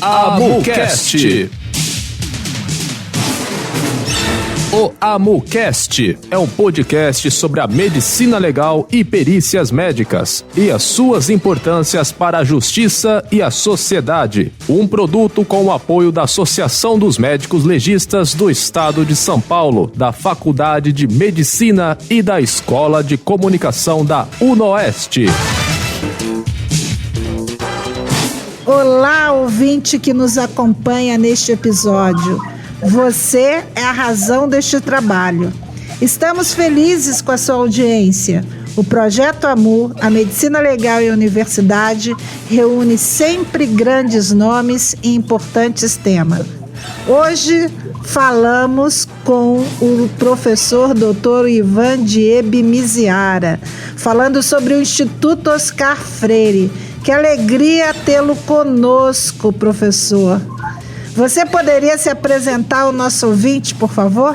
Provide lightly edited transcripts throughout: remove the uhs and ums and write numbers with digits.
AMUCast. O AMUCast é um podcast sobre a medicina legal e perícias médicas e as suas importâncias para a justiça e a sociedade. Um produto com o apoio da Associação dos Médicos Legistas do Estado de São Paulo, da Faculdade de Medicina e da Escola de Comunicação da UNOeste. Olá, ouvinte que nos acompanha neste episódio. Você é a razão deste trabalho. Estamos felizes com a sua audiência. O Projeto AMU, a Medicina Legal e a Universidade, reúne sempre grandes nomes e importantes temas. Hoje falamos com o professor Dr. Ivan Diebe Miziara, falando sobre o Instituto Oscar Freire. Que alegria tê-lo conosco, professor. Você poderia se apresentar ao nosso ouvinte, por favor?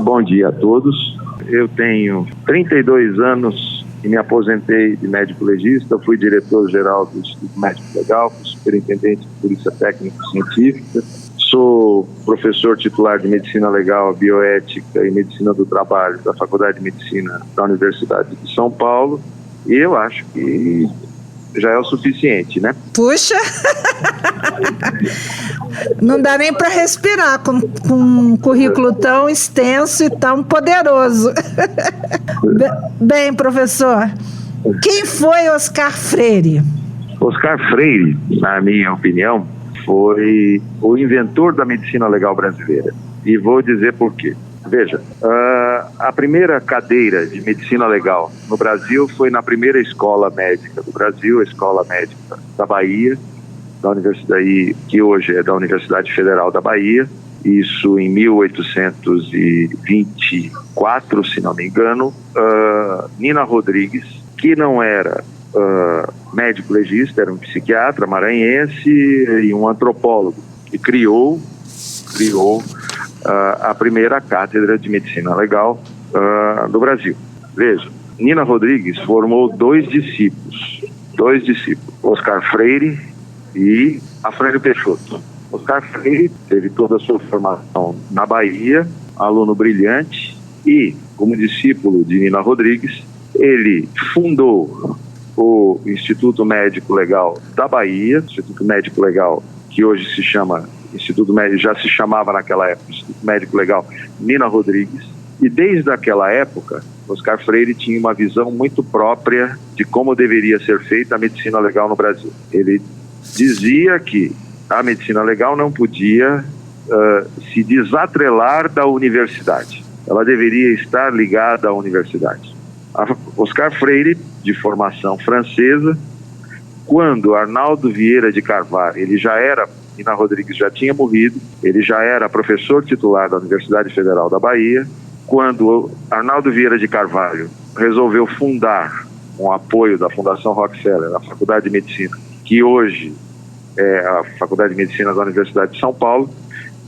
Bom dia a todos. Eu tenho 32 anos e me aposentei de médico legista. Fui diretor-geral do Instituto Médico Legal, superintendente de Polícia Técnico-Científica. Sou professor titular de Medicina Legal, Bioética e Medicina do Trabalho da Faculdade de Medicina da Universidade de São Paulo. E eu acho que já é o suficiente, né? Puxa! Não dá nem para respirar com um currículo tão extenso e tão poderoso. Bem, professor, quem foi Oscar Freire? Oscar Freire, na minha opinião, foi o inventor da medicina legal brasileira. E vou dizer por quê. Veja, a primeira cadeira de medicina legal no Brasil foi na primeira escola médica do Brasil, a Escola Médica da Bahia, da Universidade, que hoje é da Universidade Federal da Bahia, isso em 1824, se não me engano. Nina Rodrigues, que não era médico legista, era um psiquiatra maranhense e um antropólogo, que criou a primeira cátedra de medicina legal do Brasil. Veja, Nina Rodrigues formou dois discípulos, Oscar Freire e Afrânio Peixoto. Oscar Freire teve toda a sua formação na Bahia, aluno brilhante, e, como discípulo de Nina Rodrigues, ele fundou o Instituto Médico Legal da Bahia, Instituto Médico Legal que hoje se chama Instituto Médico, já se chamava naquela época Instituto Médico Legal Nina Rodrigues, e desde aquela época Oscar Freire tinha uma visão muito própria de como deveria ser feita a medicina legal no Brasil. Ele dizia que a medicina legal não podia se desatrelar da universidade, ela deveria estar ligada à universidade. Oscar Freire, de formação francesa, quando Arnaldo Vieira de Carvalho, Nina Rodrigues já tinha morrido, ele já era professor titular da Universidade Federal da Bahia. Quando Arnaldo Vieira de Carvalho resolveu fundar, com o apoio da Fundação Rockefeller, a Faculdade de Medicina, que hoje é a Faculdade de Medicina da Universidade de São Paulo,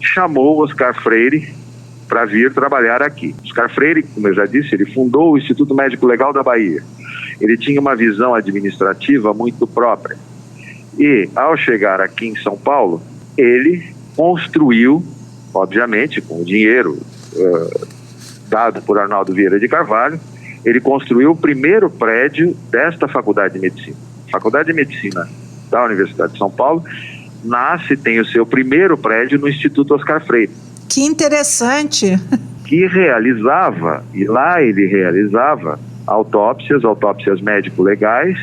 chamou Oscar Freire para vir trabalhar aqui. Oscar Freire, como eu já disse, ele fundou o Instituto Médico Legal da Bahia. Ele tinha uma visão administrativa muito própria. E, ao chegar aqui em São Paulo, ele construiu, obviamente, com o dinheiro dado por Arnaldo Vieira de Carvalho, ele construiu o primeiro prédio desta Faculdade de Medicina. A Faculdade de Medicina da Universidade de São Paulo tem o seu primeiro prédio no Instituto Oscar Freire. Que interessante! Que realizava autópsias médico-legais,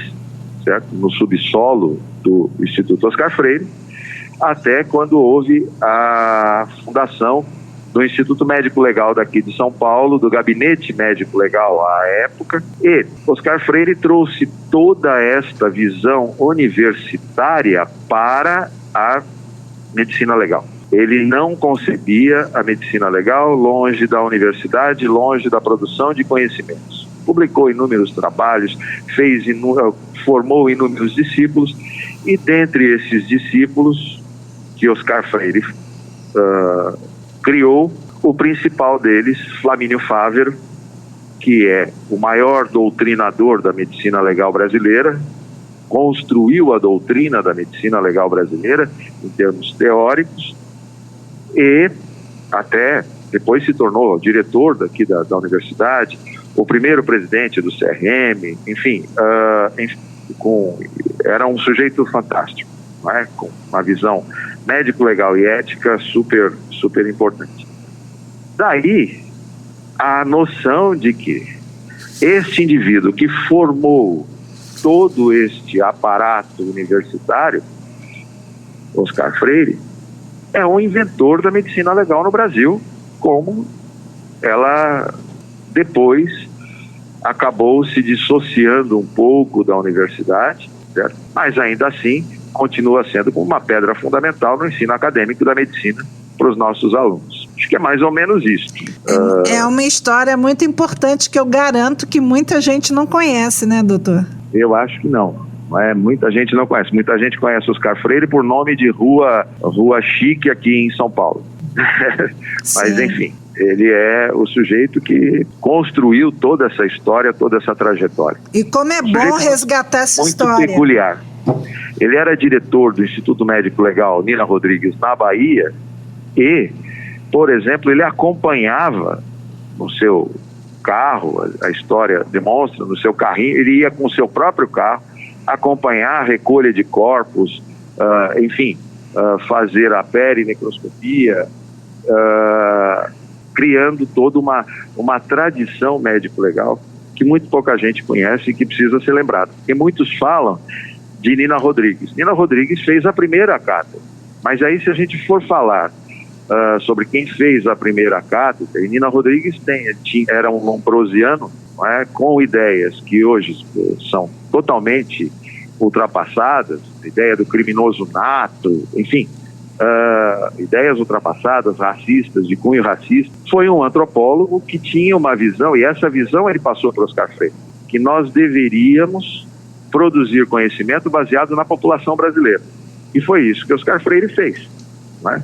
certo? No subsolo do Instituto Oscar Freire, até quando houve a fundação do Instituto Médico Legal daqui de São Paulo, do Gabinete Médico Legal à época, e Oscar Freire trouxe toda esta visão universitária para a medicina legal. Ele não concebia a medicina legal longe da universidade, longe da produção de conhecimentos. Publicou inúmeros trabalhos, formou inúmeros discípulos, e dentre esses discípulos que Oscar Freire criou, o principal deles, Flamínio Fávero, que é o maior doutrinador da medicina legal brasileira, construiu a doutrina da medicina legal brasileira em termos teóricos e até depois se tornou diretor daqui da universidade, o primeiro presidente do CRM, enfim, era um sujeito fantástico, não é? Com uma visão médico-legal e ética super, super importante. Daí a noção de que este indivíduo que formou todo este aparato universitário, Oscar Freire, é um inventor da medicina legal no Brasil, como ela depois acabou se dissociando um pouco da universidade, certo? Mas ainda assim continua sendo uma pedra fundamental no ensino acadêmico da medicina para os nossos alunos. Acho que é mais ou menos isso. É uma história muito importante que eu garanto que muita gente não conhece, né, doutor? Eu acho que não. Muita gente não conhece. Muita gente conhece Oscar Freire por nome de rua chique aqui em São Paulo. Mas, enfim, ele é o sujeito que construiu toda essa história, toda essa trajetória. E como é bom resgatar essa história. Muito peculiar. Ele era diretor do Instituto Médico Legal Nina Rodrigues na Bahia e, por exemplo, ele acompanhava no seu carro, a história demonstra, no seu carrinho, ele ia com o seu próprio carro acompanhar a recolha de corpos, fazer a perinecroscopia, criando toda uma tradição médico-legal que muito pouca gente conhece e que precisa ser lembrada. Porque muitos falam de Nina Rodrigues. Nina Rodrigues fez a primeira cátedra, mas aí se a gente for falar sobre quem fez a primeira cátedra, e Nina Rodrigues era um lombrosiano, não é, com ideias que hoje são totalmente ultrapassadas, a ideia do criminoso nato, enfim, ideias ultrapassadas, racistas, de cunho racista. Foi um antropólogo que tinha uma visão, e essa visão ele passou para Oscar Freire, que nós deveríamos produzir conhecimento baseado na população brasileira. E foi isso que Oscar Freire fez, não é?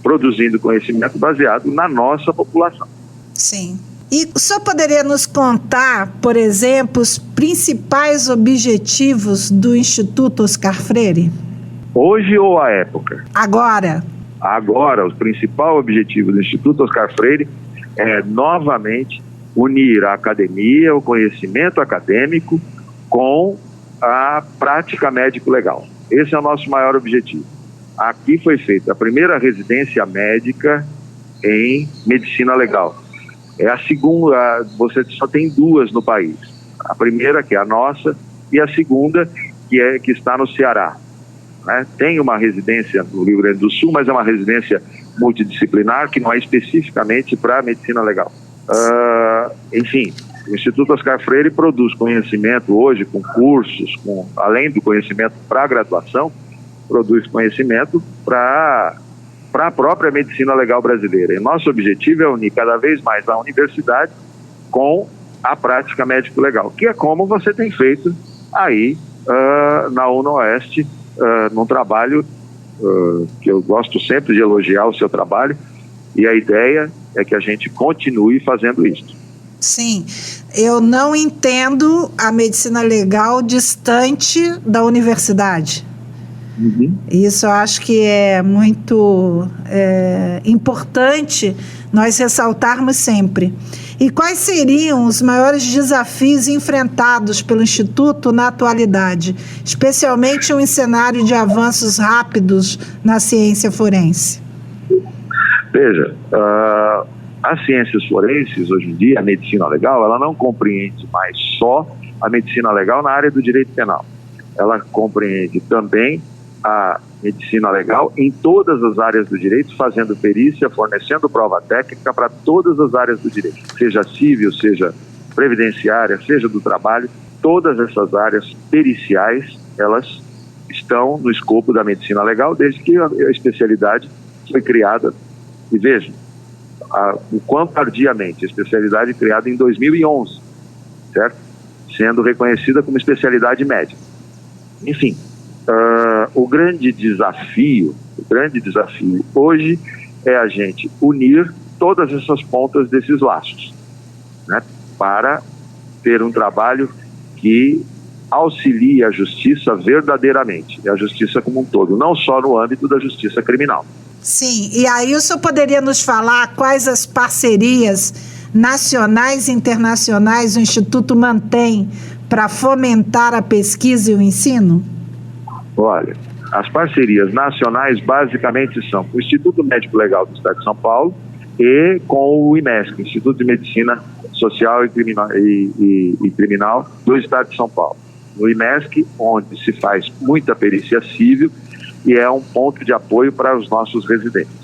Produzindo conhecimento baseado na nossa população. Sim. E o senhor poderia nos contar, por exemplo, os principais objetivos do Instituto Oscar Freire? Hoje ou à época? Agora. Agora, o principal objetivo do Instituto Oscar Freire é, novamente, unir a academia, o conhecimento acadêmico, com a prática médico-legal. Esse é o nosso maior objetivo. Aqui foi feita a primeira residência médica em medicina legal. É a segunda, você só tem duas no país. A primeira, que é a nossa, e a segunda, que está no Ceará. Né? Tem uma residência no Rio Grande do Sul, mas é uma residência multidisciplinar que não é especificamente para a medicina legal. Enfim, o Instituto Oscar Freire produz conhecimento hoje com cursos, além do conhecimento para a graduação, produz conhecimento para a própria medicina legal brasileira. E nosso objetivo é unir cada vez mais a universidade com a prática médico-legal, que é como você tem feito aí na UNOeste, num trabalho que eu gosto sempre de elogiar o seu trabalho, e a ideia é que a gente continue fazendo isso. Sim, eu não entendo a medicina legal distante da universidade. Uhum. Isso eu acho que é muito importante nós ressaltarmos sempre. E quais seriam os maiores desafios enfrentados pelo Instituto na atualidade, especialmente em um cenário de avanços rápidos na ciência forense? Veja, as ciências forenses hoje em dia, a medicina legal, ela não compreende mais só a medicina legal na área do direito penal. Ela compreende também a medicina legal em todas as áreas do direito, fazendo perícia, fornecendo prova técnica para todas as áreas do direito, seja civil, seja previdenciária, seja do trabalho. Todas essas áreas periciais, elas estão no escopo da medicina legal desde que a especialidade foi criada. E vejam, o quão tardiamente, a especialidade criada em 2011, certo? Sendo reconhecida como especialidade médica. Enfim, o grande desafio hoje é a gente unir todas essas pontas desses laços, né, para ter um trabalho que auxilie a justiça verdadeiramente, e a justiça como um todo, não só no âmbito da justiça criminal. Sim, e aí o senhor poderia nos falar quais as parcerias nacionais e internacionais o Instituto mantém para fomentar a pesquisa e o ensino? Olha, as parcerias nacionais basicamente são com o Instituto Médico Legal do Estado de São Paulo e com o IMESC, Instituto de Medicina Social e Criminal do Estado de São Paulo. No IMESC, onde se faz muita perícia civil e é um ponto de apoio para os nossos residentes.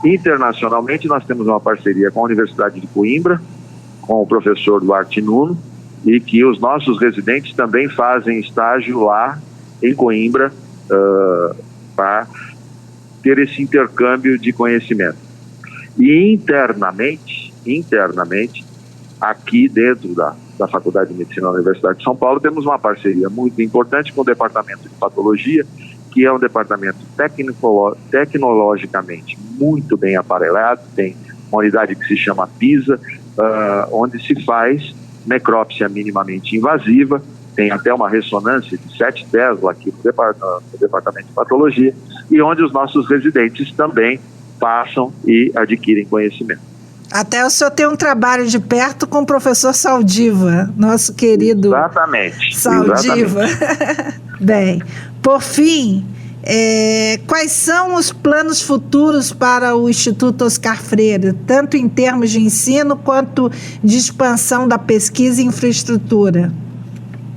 Internacionalmente, nós temos uma parceria com a Universidade de Coimbra, com o professor Duarte Nuno, e que os nossos residentes também fazem estágio lá em Coimbra para ter esse intercâmbio de conhecimento. E internamente, aqui dentro da Faculdade de Medicina da Universidade de São Paulo, temos uma parceria muito importante com o Departamento de Patologia, que é um departamento tecnologicamente muito bem aparelhado, tem uma unidade que se chama PISA, onde se faz necrópsia minimamente invasiva, tem até uma ressonância de 7 Tesla aqui no Departamento de Patologia, e onde os nossos residentes também passam e adquirem conhecimento. Até o senhor tem um trabalho de perto com o professor Saldiva, nosso querido. Exatamente. Saldiva. Bem, por fim, quais são os planos futuros para o Instituto Oscar Freire, tanto em termos de ensino quanto de expansão da pesquisa e infraestrutura?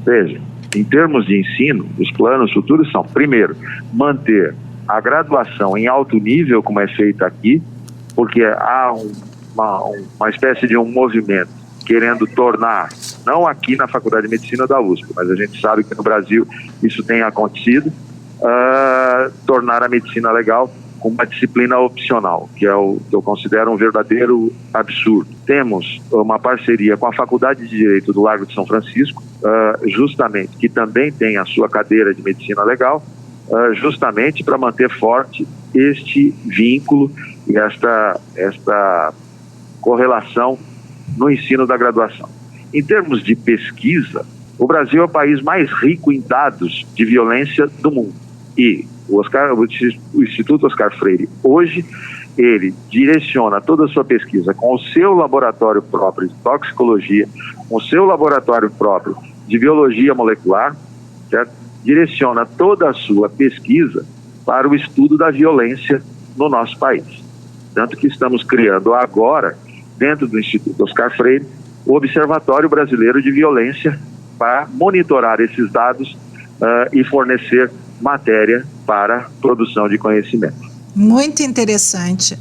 Veja, em termos de ensino, os planos futuros são, primeiro, manter a graduação em alto nível, como é feita aqui, porque há uma espécie de um movimento querendo tornar, não aqui na Faculdade de Medicina da USP, mas a gente sabe que no Brasil isso tem acontecido, tornar a medicina legal como uma disciplina opcional, que é o que eu considero um verdadeiro absurdo. Temos uma parceria com a Faculdade de Direito do Largo de São Francisco, justamente, que também tem a sua cadeira de medicina legal, justamente para manter forte este vínculo e esta correlação no ensino da graduação. Em termos de pesquisa, o Brasil é o país mais rico em dados de violência do mundo. E o Instituto Oscar Freire, hoje, ele direciona toda a sua pesquisa com o seu laboratório próprio de toxicologia, com o seu laboratório próprio de biologia molecular, certo? Direciona toda a sua pesquisa para o estudo da violência no nosso país. Tanto que estamos criando agora, dentro do Instituto Oscar Freire, o Observatório Brasileiro de Violência para monitorar esses dados e fornecer matéria para produção de conhecimento. Muito interessante.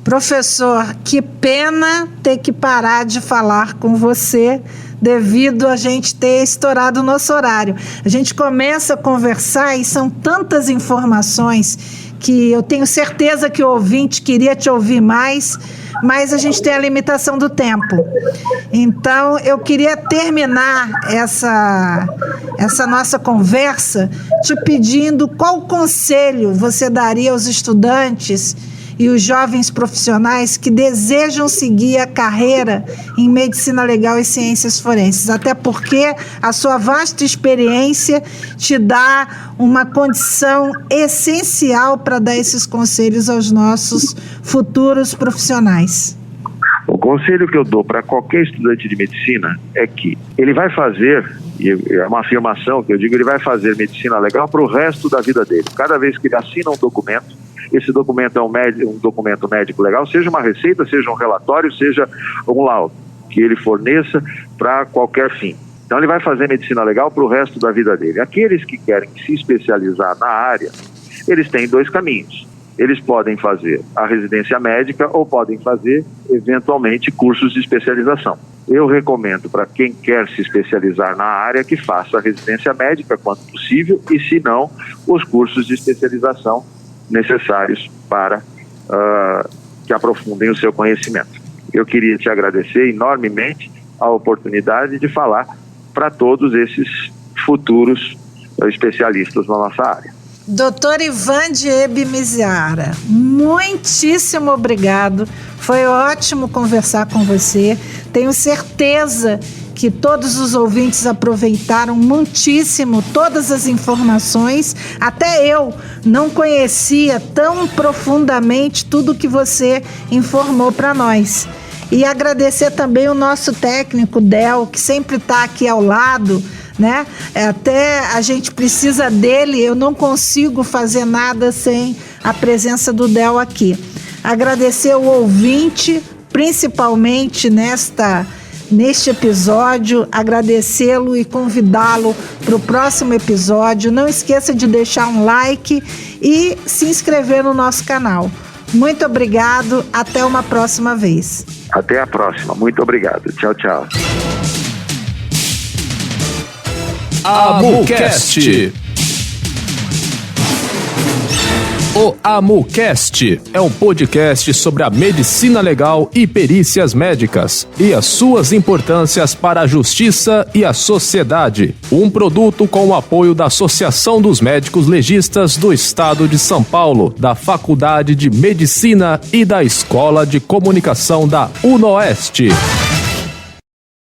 Professor, que pena ter que parar de falar com você devido a gente ter estourado o nosso horário. A gente começa a conversar e são tantas informações que eu tenho certeza que o ouvinte queria te ouvir mais, mas a gente tem a limitação do tempo. Então, eu queria terminar essa nossa conversa te pedindo qual conselho você daria aos estudantes e os jovens profissionais que desejam seguir a carreira em medicina legal e ciências forenses, até porque a sua vasta experiência te dá uma condição essencial para dar esses conselhos aos nossos futuros profissionais. O conselho que eu dou para qualquer estudante de medicina é que ele vai fazer, e é uma afirmação que eu digo, ele vai fazer medicina legal para o resto da vida dele. Cada vez que ele assina um documento, esse documento é um documento médico legal, seja uma receita, seja um relatório, seja um laudo, que ele forneça para qualquer fim. Então ele vai fazer medicina legal para o resto da vida dele. Aqueles que querem se especializar na área, eles têm 2 caminhos. Eles podem fazer a residência médica ou podem fazer, eventualmente, cursos de especialização. Eu recomendo para quem quer se especializar na área que faça a residência médica quanto possível e, se não, os cursos de especialização necessários para que aprofundem o seu conhecimento. Eu queria te agradecer enormemente a oportunidade de falar para todos esses futuros especialistas na nossa área. Doutor Ivan Diebe Miziara, muitíssimo obrigado. Foi ótimo conversar com você. Tenho certeza que todos os ouvintes aproveitaram muitíssimo todas as informações. Até eu não conhecia tão profundamente tudo que você informou para nós. E agradecer também o nosso técnico, Del, que sempre está aqui ao lado, né? Até a gente precisa dele, eu não consigo fazer nada sem a presença do Del aqui. Agradecer o ouvinte, principalmente neste episódio, agradecê-lo e convidá-lo para o próximo episódio. Não esqueça de deixar um like e se inscrever no nosso canal. Muito obrigado, até uma próxima vez. Até a próxima, muito obrigado. Tchau, tchau. AmuCast. O AmuCast é um podcast sobre a medicina legal e perícias médicas e as suas importâncias para a justiça e a sociedade. Um produto com o apoio da Associação dos Médicos Legistas do Estado de São Paulo, da Faculdade de Medicina e da Escola de Comunicação da UNOeste.